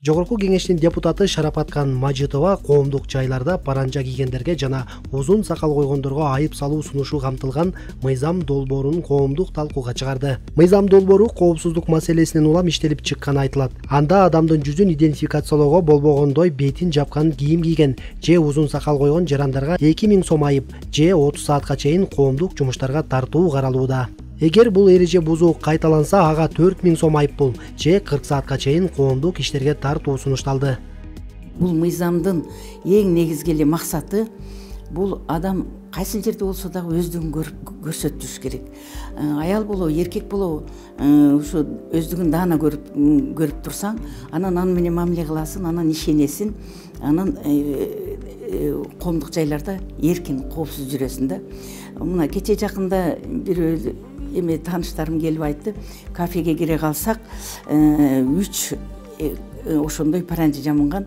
Жогорку кеңештин депутаты Шарапаткан Мажитова коомдук жайларда паранжа кийгендерге жана узун сакал койгондорго айып салуу сунушу камтылган мыйзам долбоорун коомдук талкууга чыгарды. Мыйзам долбоору коопсуздук маселесинен улам иштелип чыкканы айтылат. Анда адамдын жүзүн идентификациялоого болбогондой бетин жапкан кийим кийген же узун сакал койгон жарандарга 2000 сом айып же 30 саатка чейин коомдук жумуштарга тартуу каралууда. Эгер бул эреже бузуу кайталанса, ага 4000 сом айыппул же 40 саатка чейин коомдук иштерге тартуу сунушталды. Бул мыйзамдын эң негизги эле максаты бул адам кайсы жерде болсо дагы өздүгүн көрсөтүш керек. Аял болобу, эркек болобу, ушу өздүгүн даана көрүп турсаң, анан аны менен мамиле кыласың, анан ишенесиң, анан коомдук жайларда эркин, коопсуз жүрөсүң да. Мына кече жакында бир эме тааныштарым келип айтты, кафеге кире калсак, 3 ошондой паранжа жамынган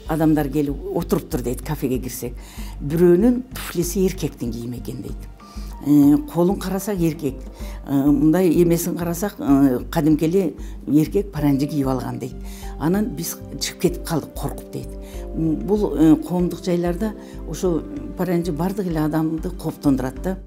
адамдар келип отуруптур дейт кафеге кирсек. Бирөөнүн туфлиси эркектин кийими экен дейт. Колун карасак эркек, мындай эмесин карасак кадимки эле эркек паранжа кийип алган дейт. Анан биз чыгып кетип калдык коркуп дейт. Бул коомдук жайларда ошо паранжа бардык эле адамды кооптондурат да.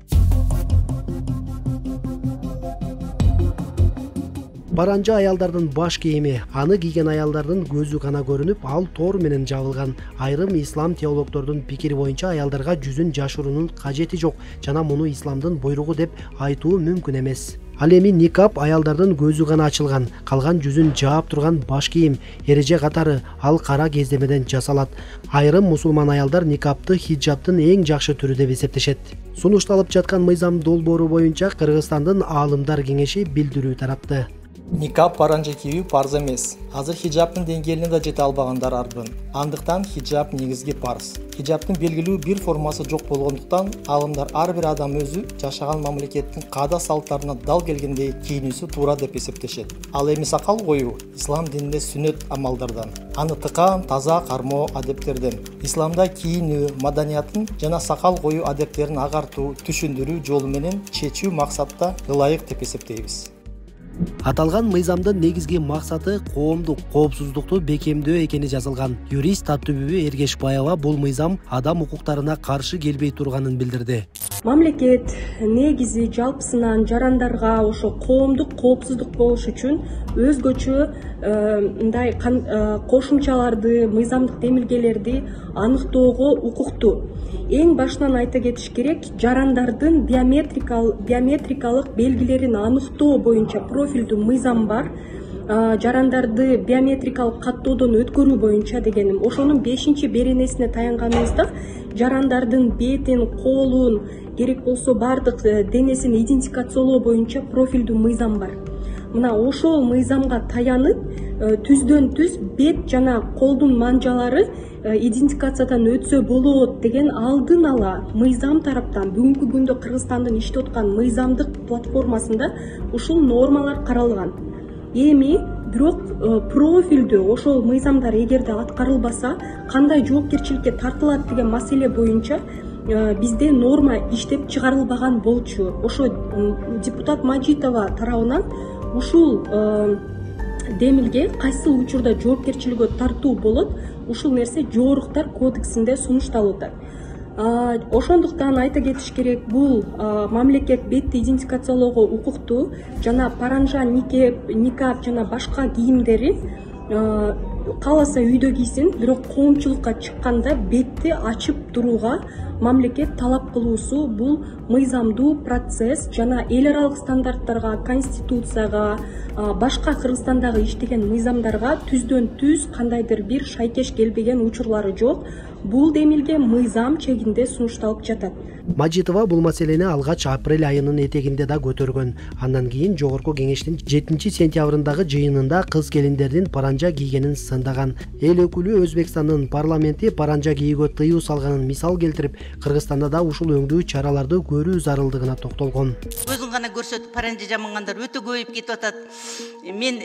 Паранжа аялдардын баш кийими, аны кийген аялдардын көзү гана көрүнүп, ал тор менен жабылган. Айрым ислам теологдордун пикири боюнча аялдарга жүзүн жашыруунун кажети жок жана муну исламдын буйругу деп айтуу мүмкүн эмес. Ал эми никап аялдардын көзү гана ачылган, калган жүзүн жаап турган баш кийим. Эреже катары ал кара кездемеден жасалат. Айрым мусулман аялдар никапты хиджабтын эң жакшы түрү деп эсептешет. Сунушталып жаткан мыйзам долбоору боюнча Кыргызстандын аалымдар кеңеши билдирүү таратты. Никап паранжа кийүү парз эмес. Азыр хиджабтын деңгээлине да жете албагандар арбын. Андыктан хиджаб негизги парз. Хиджабтын белгилүү бир формасы жок болгондуктан аалымдар ар бир адам өзү жашаган мамлекеттин каада салттарына дал келгендей кийинүүсү туура деп эсептешет. Ал эми сакал коюу ислам дининде сүннөт амалдардан, аны тыкаан таза кармоо адептерден. Исламда кийинүү маданиятын жана сакал коюу адептерин агартуу, түшүндүрүү жолу менен чечүү максатта ылайык деп эсептейбиз. Аталган мыйзамдын негизги максаты коомдук коопсуздукту бекемдөө экени жазылган. Юрист Таттыбүбү Эргешбаева бул мыйзам адам укуктарына каршы келбей турганын билдирди. Мамлекет негизи жалпысынан жарандарга ошо коомдук коопсуздук болуш үчүн өзгөчө мындай кошумчаларды, мыйзамдык демилгелерди аныктоого укуктуу. Эң башынан айта кетиш керек, жарандардын биометрикалык белгилерин аныктоо боюнча профилдүү мыйзам бар. Жарандарды биометрикалык каттоодон өткөрүү боюнча дегеним. Ошонун 5-беренесине таянганыбызда жарандардын бетин, колун, керек болсо бардык денесин идентификациялоо боюнча профилдүү мыйзам бар. Мына ошол мыйзамга таянып, түздөн түз бет жана колдун манжалары идентификациядан өтсө болот деген алдын ала мыйзам тараптан бүгүнкү күндө Кыргызстандын иштеп аткан мыйзамдык платформасында ушул нормалар каралган. Эми бирок профилдүү ошол мыйзамдар эгерде аткарылбаса, кандай жоопкерчиликке тартылат деген маселе боюнча бизде норма иштеп чыгарылбаган болчу. Ошо депутат Мажитова тарабынан ушул демилге кайсы учурда жоопкерчиликке тартуу болот, ушул нерсе Жоруктар кодексинде сунушталууда. Ошондуктан айта кетиш керек, бул мамлекет бетти идентификациялоого укуктуу жана паранжа, никап жана башка кийимдери кааласа үйдө кийсин, бирок коомчулукка чыкканда бетти ачып турууга мамлекет талап кылуусу бул мыйзамдуу процесс жана эл аралык стандарттарга, конституцияга, башка Кыргызстандагы иштеген мыйзамдарга түздөн түз кандайдыр бир шайкеш келбеген учурлары жок. Бул демилге мыйзам чегинде сунушталып жатат. Мажитова бул маселени алгач апрель айынын этегинде да көтөргөн. Андан кийин Жогорку кеңештин 7-сентябрындагы жыйынында кыз келиндердин паранжа кийгенин сындаган. Эл өкүлү Өзбекстандын парламенти паранжа кийүүгө тыюу салганын мисал келтирип, Кыргызстанда да ушул өңдүү чараларды көрүү зарылдыгына токтолгон. Өзүн гана көрсөтүп паранжа жамангандар өтө көбөйүп кетип атат. Мен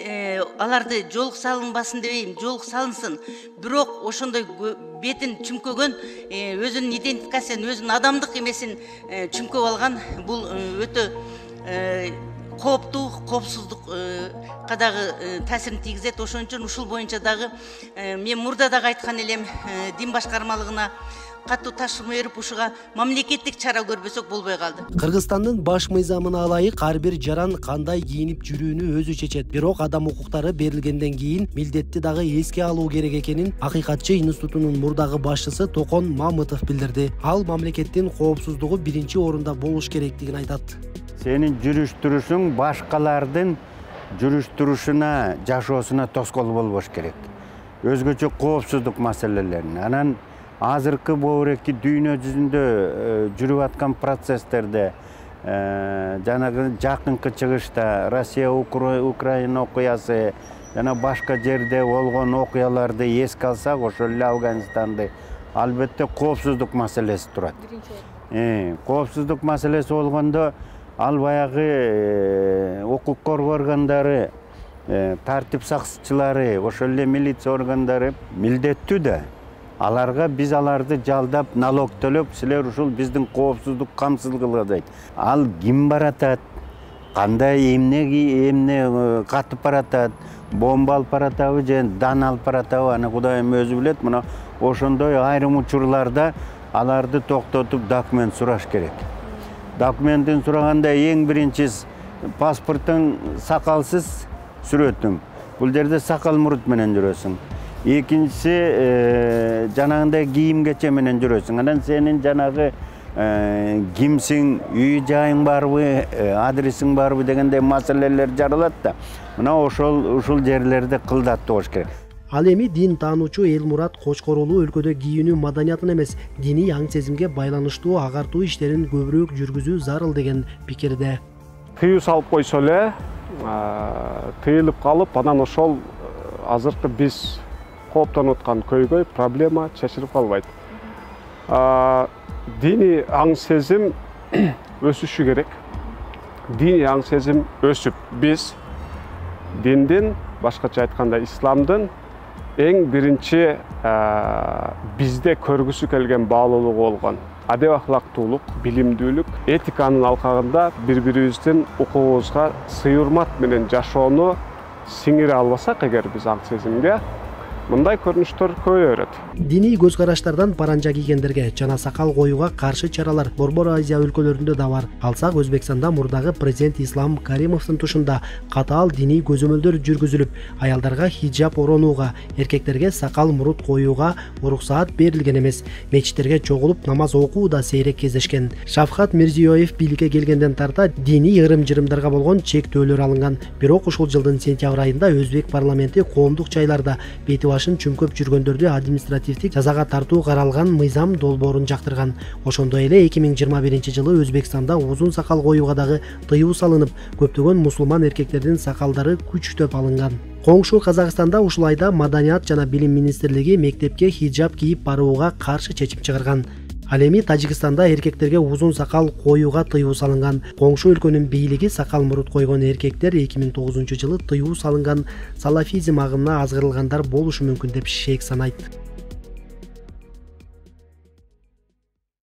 аларды жолук салынбасын дебейм, жолук салынсын. Бирок ошондой бетин чүмкөгөн, өзүнүн идентификациясын, өзүнүн адамдык эмесин чүмкөп алган бул өтө кооптуу коопсуздукка дагы таасирин тийгизет. Ошон үчүн ушул боюнча дагы мен мурда дагы айткан элем, дин башкармалыгына катуу тапшырма берип ушуга мамлекеттик чара көрбөсөк болбой калды. Кыргызстандын баш мыйзамына ылайык ар бир жаран кандай кийинип жүрүүнү өзү чечет. Бирок адам укуктары берилгенден кийин милдетти дагы эске алуу керек экенин Акыйкатчы институтунун мурдагы башчысы Токон Мамытов билдирди. Ал мамлекеттин коопсуздугу биринчи орунда болуш керектигин айтат. Сенин жүрүш-турушуң башкалардын жүрүш-турушуна, жашоосуна тоскоол болбош керек. Өзгөчө коопсуздук маселелерин. Анан азыркы боорекки дүйнө жүзүндө жүрүп аткан процесстерде, жанагы жакынкы чыгышта Россия Украина окуясы жана башка жерде болгон окуяларды эске алсак, ошол эле Афганистанды, албетте коопсуздук маселеси турат. Коопсуздук маселеси болгондо ал баягы укук коргоо органдары, тартип сакчылары, ошол эле милиция органдары милдеттүү да. Аларга биз аларды жалдап, налог төлөп, силер ушул биздин коопсуздук камсыздыгы дейт. Ал ким баратат, кандай эмне катып баратат, бомба алып баратабы же дан алып баратабы, аны Кудайым өзү билет. Мына ошондой айрым учурларда аларды токтотуп документ сураш керек. Документин сураганда эң биринчиси паспортуң сакалсыз сүрөтүң. Бул жерде сакал мурут менен жүрөсүң. Экинчиси жанагындай кийим кече менен жүрөсүң. Анан сенин жанагы кимсиң, үй жайың барбы, адресиң барбы дегендей маселелер жаралат да. Мына ушул жерлерде кылдаттуу болуш керек. Ал эми дин таануучу Элмурат Кочкорулу өлкөдө кийинүү маданиятын эмес, диний аң сезимге байланыштуу агартуу иштерин көбүрөөк жүргүзүү зарыл деген пикирде. Тыюу салып койсо эле, тыйылып калып, анан ошол азыркы биз кооптонуп аткан көйгөй проблема чечилип калбайт. Диний аң сезим өсүшү керек. Диний аң сезим өсүп, биз диндин, башкача айтканда исламдын эң биринчи бизде көргүсү келген баалуулугу болгон адеп ахлактуулук, билимдүүлүк, этиканын алкагында бири-бирибиздин укугубузга сый урмат менен жашоону сиңире албасак эгер биз аң сезимге, мындай көрүнүштөр көбөйөрөт. Диний көз караштардан паранжа кийгендерге жана сакал коюуга каршы чаралар Борбор Азия өлкөлөрүндө да бар. Алсак Өзбекстанда мурдагы президент Ислам Каримовдун тушунда катаал диний көзөмөлдөр жүргүзүлүп, аялдарга хиджаб оронууга, эркектерге сакал мурут коюуга уруксаат берилген эмес. Мечиттерге чогулуп намаз окуу да сейрек кездешкен. Шавкат Мирзиёев бийликке келгенден тарта диний ырым-жырымдарга болгон чектөөлөр алынган. Бирок ушул жылдын сентябрь айында Өзбек парламенти коомдук жайларда бети башын чүмкөп жүргөндөрдү административдик жазага тартуу каралган мыйзам долбоорун жактырган. Ошондой эле 2021-жылы Өзбекстанда узун сакал коюуга дагы тыюу салынып, көптөгөн мусулман эркектердин сакалдары күчтөп алынган. Коңшу Казакстанда ушул айда Маданият жана Билим министрлиги мектепке хиджаб кийип барууга каршы чечим чыгарган. Ал эми Тажикстанда эркектерге узун сакал коюуга тыюу салынган. Коңшу өлкөнүн бийлиги сакал мурут койгон эркектер 2009-жылы тыюу салынган салафизм агымына азгырылгандар болушу мүмкүн деп шек санайт.